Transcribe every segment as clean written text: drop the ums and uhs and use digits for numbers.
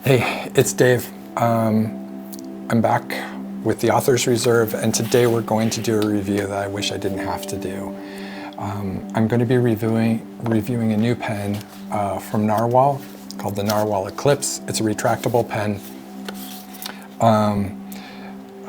Hey, it's Dave. I'm back with the Author's Reserve, and today we're going to do a review that I wish I didn't have to do. I'm going to be reviewing a new pen from Narwhal called the Nahvalur Eclipse. It's a retractable pen.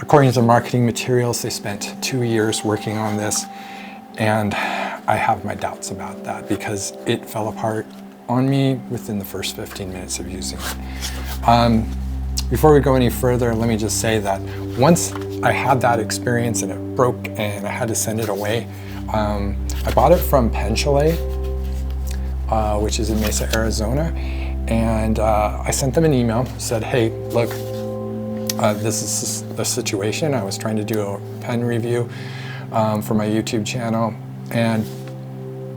According to the marketing materials, they spent 2 years working on this, and I have my doubts about that because it fell apart on me within the first 15 minutes of using it. Before we go any further, let me just say that once I had that experience and it broke and I had to send it away, I bought it from Pen Chalet, which is in Mesa, Arizona, and I sent them an email, said, hey, look, this is the situation. I was trying to do a pen review for my YouTube channel, and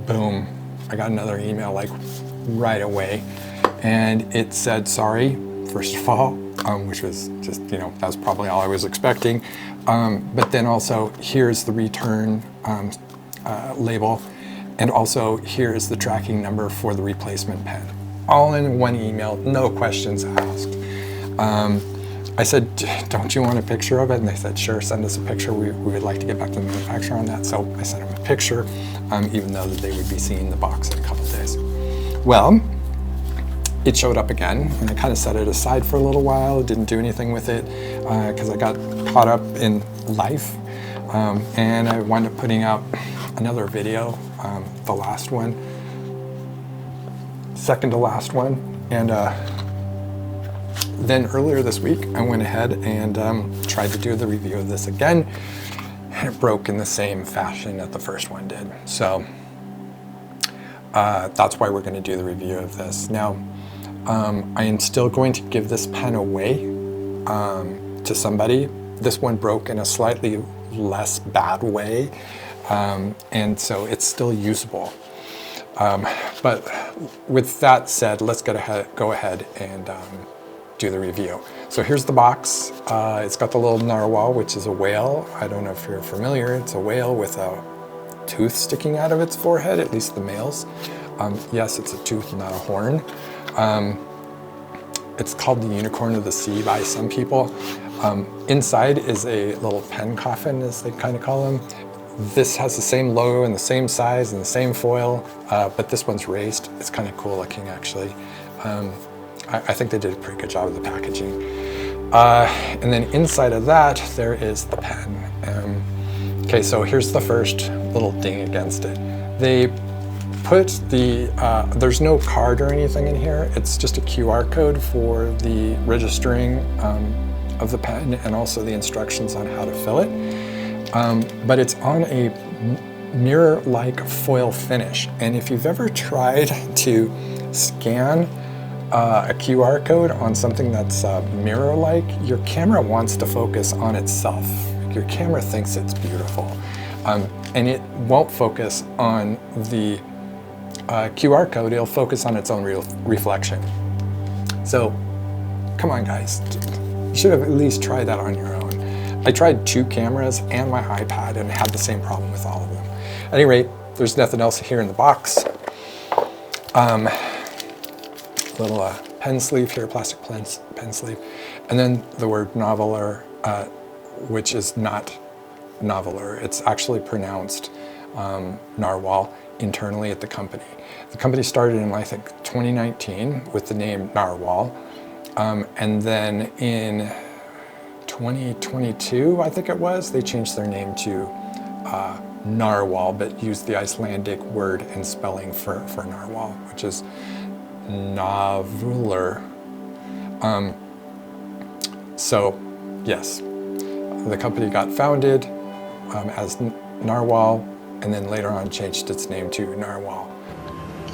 boom, I got another email like right away, and it said sorry, first of all, which was just, you know, that was probably all I was expecting, but then also here's the return label, and also here's the tracking number for the replacement pen, all in one email, no questions asked. I said, don't you want a picture of it? And they said, sure, send us a picture. We would like to get back to the manufacturer on that. So I sent them a picture, even though that they would be seeing the box in a couple of days. Well, it showed up again, and I kind of set it aside for a little while, didn't do anything with it because I got caught up in life, and I wound up putting out another video, the last one, second to last one, and then earlier this week I went ahead and tried to do the review of this again, and it broke in the same fashion that the first one did. So that's why we're going to do the review of this. Now, I am still going to give this pen away to somebody. This one broke in a slightly less bad way, and so it's still usable. But with that said, let's go ahead and do the review. So here's the box. It's got the little narwhal, which is a whale. I don't know if you're familiar. It's a whale with a tooth sticking out of its forehead, at least the males. Yes, it's a tooth, not a horn. It's called the unicorn of the sea by some people. Inside is a little pen coffin, as they kind of call them. This has the same logo and the same size and the same foil, but this one's raised. It's kind of cool looking, actually. I think they did a pretty good job of the packaging. And then inside of that, there is the pen. Okay, so here's the first little ding against it. They put the, there's no card or anything in here. It's just a QR code for the registering of the pen and also the instructions on how to fill it. But it's on a mirror-like foil finish. And if you've ever tried to scan a QR code on something that's mirror-like, your camera wants to focus on itself. Your camera thinks it's beautiful, and it won't focus on the QR code. It'll focus on its own reflection. So, come on, guys, you should have at least tried that on your own. I tried 2 cameras and my iPad and had the same problem with all of them. At any rate, there's nothing else here in the box. Little pen sleeve here, plastic pen sleeve, and then the word Nahvalur, which is not Nahvalur. It's actually pronounced Narwhal internally at the company. The company started in, I think, 2019 with the name Narwhal, and then in 2022, I think it was, they changed their name to Narwhal, but used the Icelandic word and spelling for Narwhal, which is Nahvalur. So, yes, the company got founded as Narwhal, and then later on changed its name to Narwhal.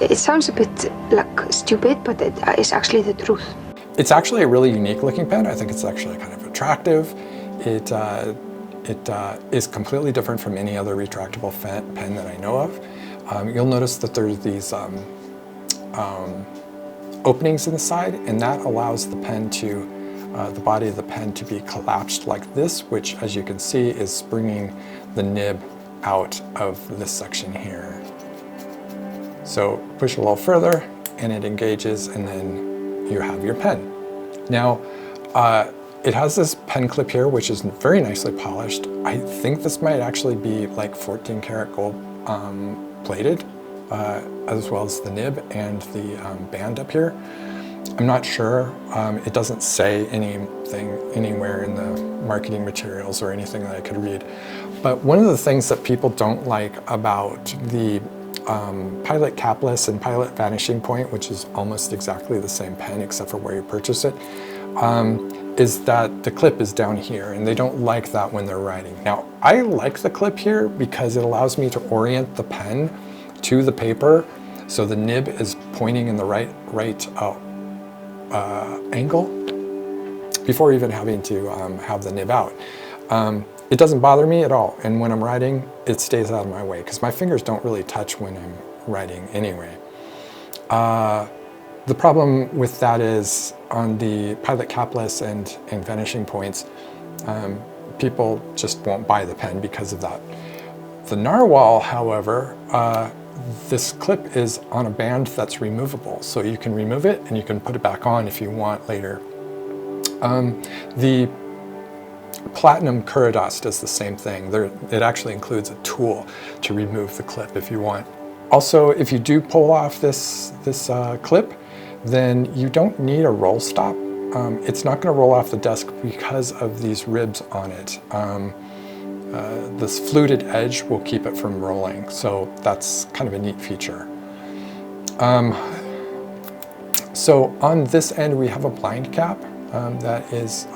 It sounds a bit like stupid, but it is actually the truth. It's actually a really unique looking pen. I think it's actually kind of attractive. It is completely different from any other retractable pen that I know of. You'll notice that there's these openings in the side, and that allows the pen to, the body of the pen to be collapsed like this, which, as you can see, is springing the nib out of this section here. So push a little further and it engages, and then you have your pen. Now, it has this pen clip here, which is very nicely polished. I think this might actually be like 14 karat gold plated, as well as the nib and the band up here. I'm not sure. It doesn't say anything anywhere in the marketing materials or anything that I could read. But one of the things that people don't like about the Pilot Capless and Pilot Vanishing Point, which is almost exactly the same pen except for where you purchase it, is that the clip is down here, and they don't like that when they're writing. Now, I like the clip here because it allows me to orient the pen to the paper, so the nib is pointing in the right angle before even having to have the nib out. It doesn't bother me at all, and when I'm writing, it stays out of my way because my fingers don't really touch when I'm writing anyway. The problem with that is on the Pilot Capless and Vanishing Points, people just won't buy the pen because of that. The Narwhal, however, this clip is on a band that's removable, so you can remove it and you can put it back on if you want later. The Platinum Curadas does the same thing. It actually includes a tool to remove the clip if you want. Also, if you do pull off this clip, then you don't need a roll stop. It's not going to roll off the desk because of these ribs on it. This fluted edge will keep it from rolling, so that's kind of a neat feature. So on this end we have a blind cap that is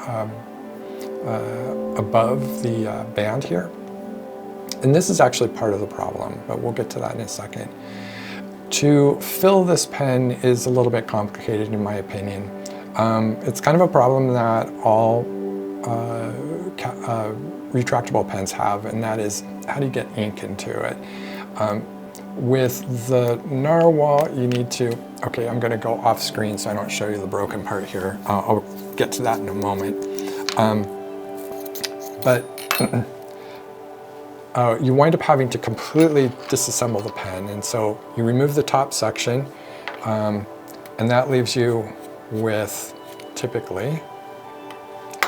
above the band here. And this is actually part of the problem, but we'll get to that in a second. To fill this pen is a little bit complicated in my opinion. It's kind of a problem that all retractable pens have, and that is how do you get ink into it. With the Narwhal, you need to, okay, I'm gonna go off screen so I don't show you the broken part here. I'll get to that in a moment. You wind up having to completely disassemble the pen, and so you remove the top section, and that leaves you with, typically,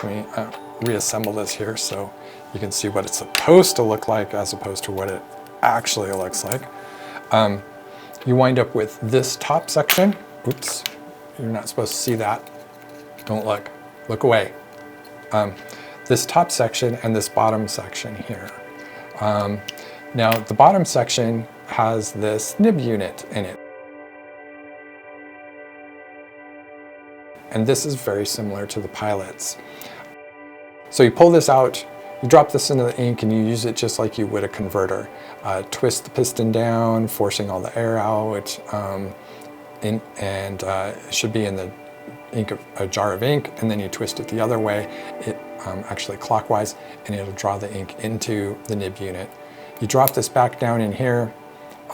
let me reassemble this here so you can see what it's supposed to look like as opposed to what it actually looks like. You wind up with this top section. Oops, you're not supposed to see that. Don't look, look away. This top section and this bottom section here. Now the bottom section has this nib unit in it. And this is very similar to the Pilot's. So you pull this out, you drop this into the ink and you use it just like you would a converter. Twist the piston down, forcing all the air out, it should be in the ink a jar of ink, and then you twist it the other way, actually clockwise, and it'll draw the ink into the nib unit. You drop this back down in here,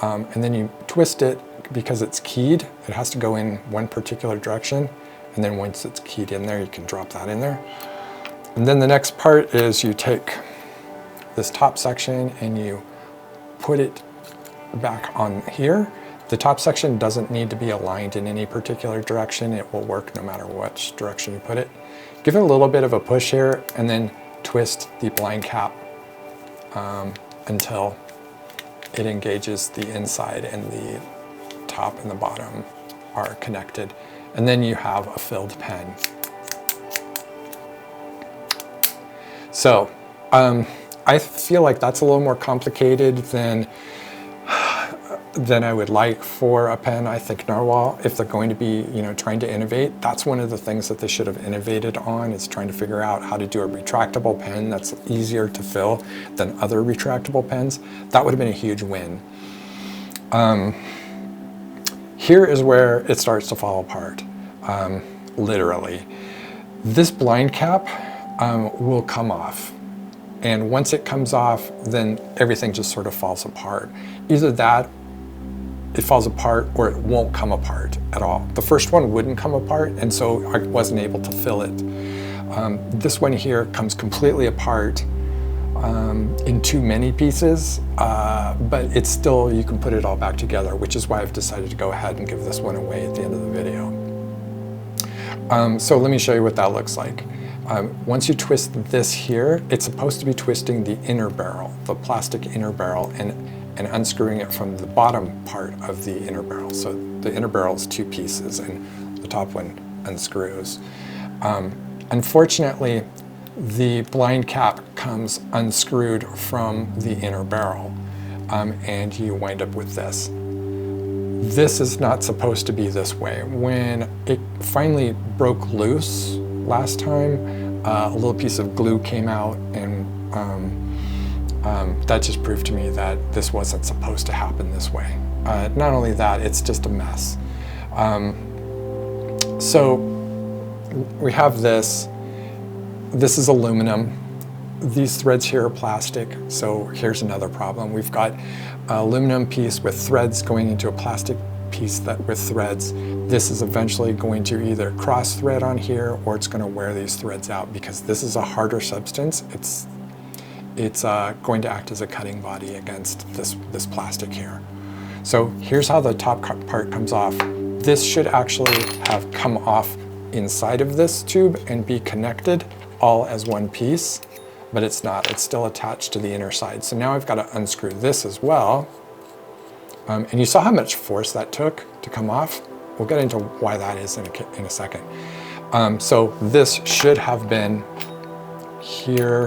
and then you twist it because it's keyed. It has to go in one particular direction, and then once it's keyed in there, you can drop that in there. And then the next part is you take this top section and you put it back on here. The top section doesn't need to be aligned in any particular direction. It will work no matter which direction you put it. Give it a little bit of a push here and then twist the blind cap until it engages the inside and the top and the bottom are connected. And then you have a filled pen. So I feel like that's a little more complicated than I would like for a pen. I think Narwhal, if they're going to be, trying to innovate, that's one of the things that they should have innovated on, is trying to figure out how to do a retractable pen that's easier to fill than other retractable pens. That would have been a huge win. Here is where it starts to fall apart, literally. This blind cap will come off. And once it comes off, then everything just sort of falls apart. Either that, it falls apart, or it won't come apart at all. The first one wouldn't come apart, and so I wasn't able to fill it. This one here comes completely apart in too many pieces, but it's still, you can put it all back together, which is why I've decided to go ahead and give this one away at the end of the video. So let me show you what that looks like. Once you twist this here, it's supposed to be twisting the inner barrel, the plastic inner barrel, and unscrewing it from the bottom part of the inner barrel. So the inner barrel is two pieces and the top one unscrews. Unfortunately, the blind cap comes unscrewed from the inner barrel, and you wind up with this. This is not supposed to be this way. When it finally broke loose last time, a little piece of glue came out, and that just proved to me that this wasn't supposed to happen this way. Not only that, it's just a mess. So we have this. This is aluminum. These threads here are plastic, so here's another problem. We've got an aluminum piece with threads going into a plastic piece with threads. This is eventually going to either cross thread on here, or it's going to wear these threads out because this is a harder substance. It's going to act as a cutting body against this plastic here. So here's how the top part comes off. This should actually have come off inside of this tube and be connected all as one piece, but it's not. It's still attached to the inner side. So now I've got to unscrew this as well. And you saw how much force that took to come off. We'll get into why that is in a second. So this should have been here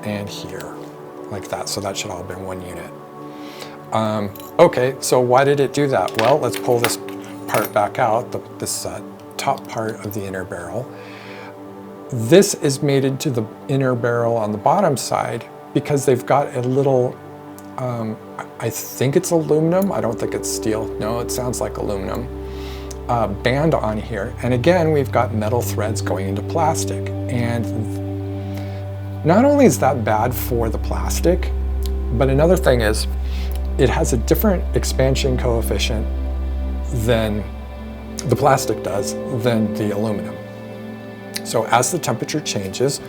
and here, like that. So that should all have been one unit. Okay, so why did it do that? Well, let's pull this part back out, this top part of the inner barrel. This is mated to the inner barrel on the bottom side because they've got a little, I think it's aluminum, I don't think it's steel, no, it sounds like aluminum, band on here. And again, we've got metal threads going into plastic. And not only is that bad for the plastic, but another thing is it has a different expansion coefficient than the plastic does than the aluminum. So as the temperature changes,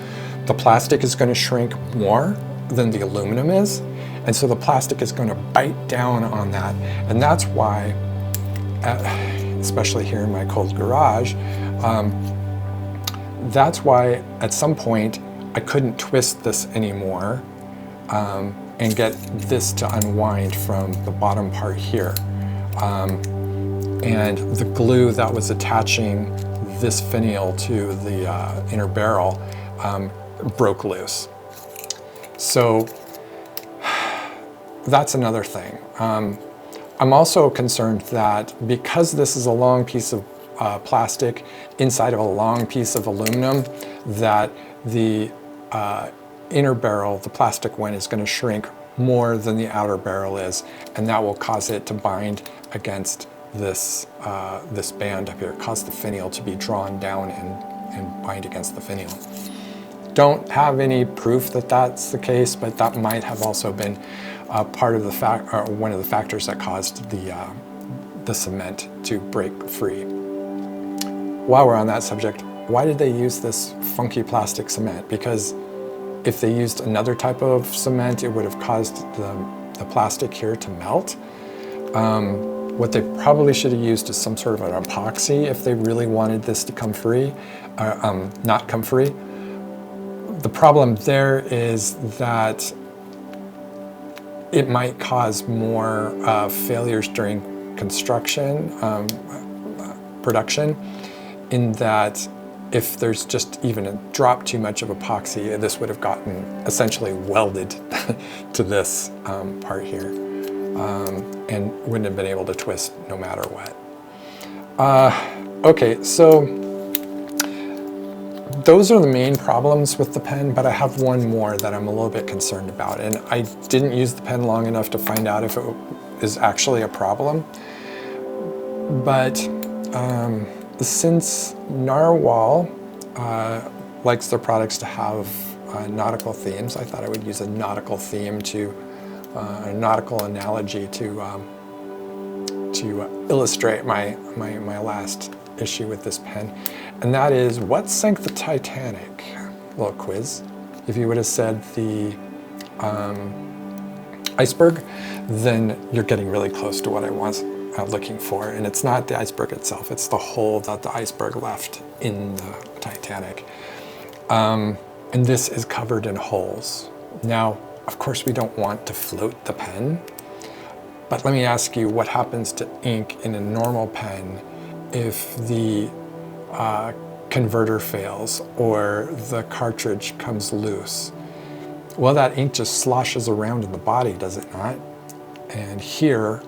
the plastic is going to shrink more than the aluminum is, and so the plastic is going to bite down on that. And that's why, especially here in my cold garage, that's why at some point I couldn't twist this anymore and get this to unwind from the bottom part here. And the glue that was attaching this finial to the inner barrel broke loose. So that's another thing. I'm also concerned that because this is a long piece of plastic inside of a long piece of aluminum, that the inner barrel, the plastic one, is going to shrink more than the outer barrel is, and that will cause it to bind against this this band up here, cause the finial to be drawn down and bind against the finial. Don't have any proof that that's the case, but that might have also been part of the one of the factors that caused the cement to break free. While we're on that subject, why did they use this funky plastic cement? Because if they used another type of cement, it would have caused the plastic here to melt. What they probably should have used is some sort of an epoxy if they really wanted this to come free, not come free. The problem there is that it might cause more failures during construction, production, in that if there's just even a drop too much of epoxy, this would have gotten essentially welded to this part here, and wouldn't have been able to twist no matter what. Okay, so those are the main problems with the pen, but I have one more that I'm a little bit concerned about, and I didn't use the pen long enough to find out if it is actually a problem. But since Narwhal likes their products to have nautical themes, I thought I would use a nautical theme a nautical analogy to illustrate my last issue with this pen. And that is, what sank the Titanic? A little quiz. If you would have said the iceberg, then you're getting really close to what I looking for. And it's not the iceberg itself, it's the hole that the iceberg left in the Titanic. And this is covered in holes. Now, of course, we don't want to float the pen, but let me ask you, what happens to ink in a normal pen if the converter fails or the cartridge comes loose? Well, that ink just sloshes around in the body, does it not? And here,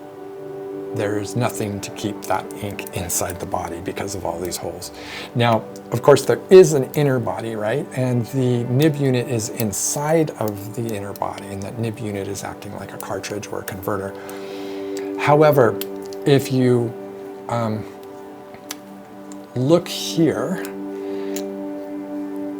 there's nothing to keep that ink inside the body because of all these holes. Now, of course, there is an inner body, right? And the nib unit is inside of the inner body, and that nib unit is acting like a cartridge or a converter. However, if you look here,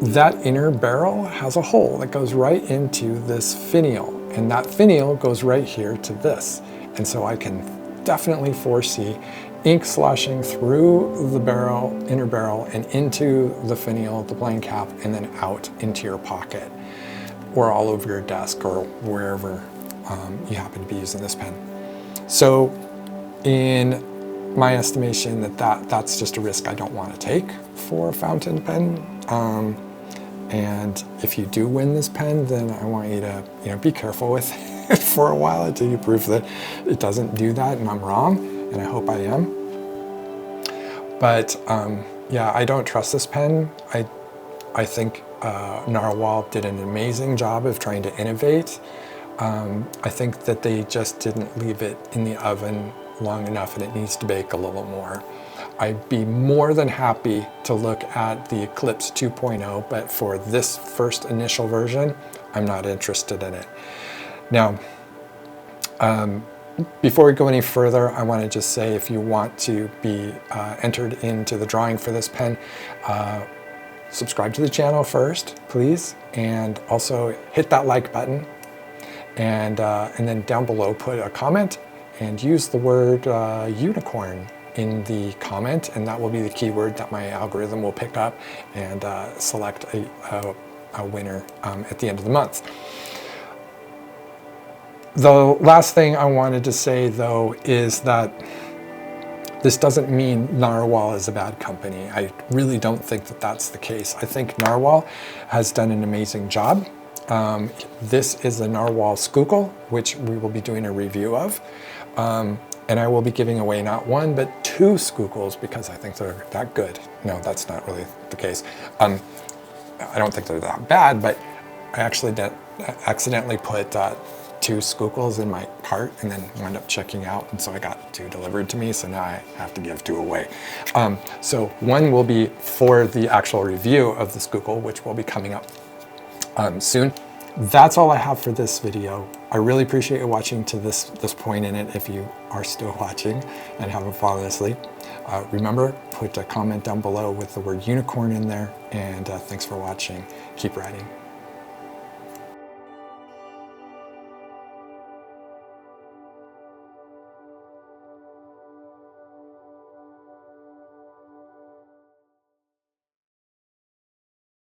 that inner barrel has a hole that goes right into this finial, and that finial goes right here to this. And so I can definitely foresee ink sloshing through the barrel, inner barrel, and into the finial, the blind cap, and then out into your pocket or all over your desk or wherever you happen to be using this pen. So in my estimation, that's just a risk I don't want to take for a fountain pen. And if you do win this pen, then I want you to be careful with it for a while until you prove that it doesn't do that and I'm wrong, and I hope I am. But yeah, I don't trust this pen. I think Nahvalur did an amazing job of trying to innovate. I think that they just didn't leave it in the oven long enough, and it needs to bake a little more. I'd be more than happy to look at the Eclipse 2.0, but for this first initial version, I'm not interested in it. Now, before we go any further, I want to just say, if you want to be entered into the drawing for this pen, subscribe to the channel first, please, and also hit that like button, and then down below put a comment and use the word unicorn in the comment, and that will be the keyword that my algorithm will pick up and select a winner at the end of the month. The last thing I wanted to say, though, is that this doesn't mean Nahvalur is a bad company. I really don't think that that's the case. I think Nahvalur has done an amazing job. This is the Nahvalur Schuylkill, which we will be doing a review of. And I will be giving away not one, but 2 Schuykkils because I think they're that good. No, that's not really the case. I don't think they're that bad, but I actually accidentally put 2 Schuykkils in my cart and then wound up checking out, and so I got 2 delivered to me, so now I have to give 2 away. So one will be for the actual review of the Schuylkill, which will be coming up soon. That's all I have for this video. I really appreciate you watching to this point in it, if you are still watching and haven't fallen asleep. Remember, put a comment down below with the word unicorn in there, and thanks for watching. Keep writing.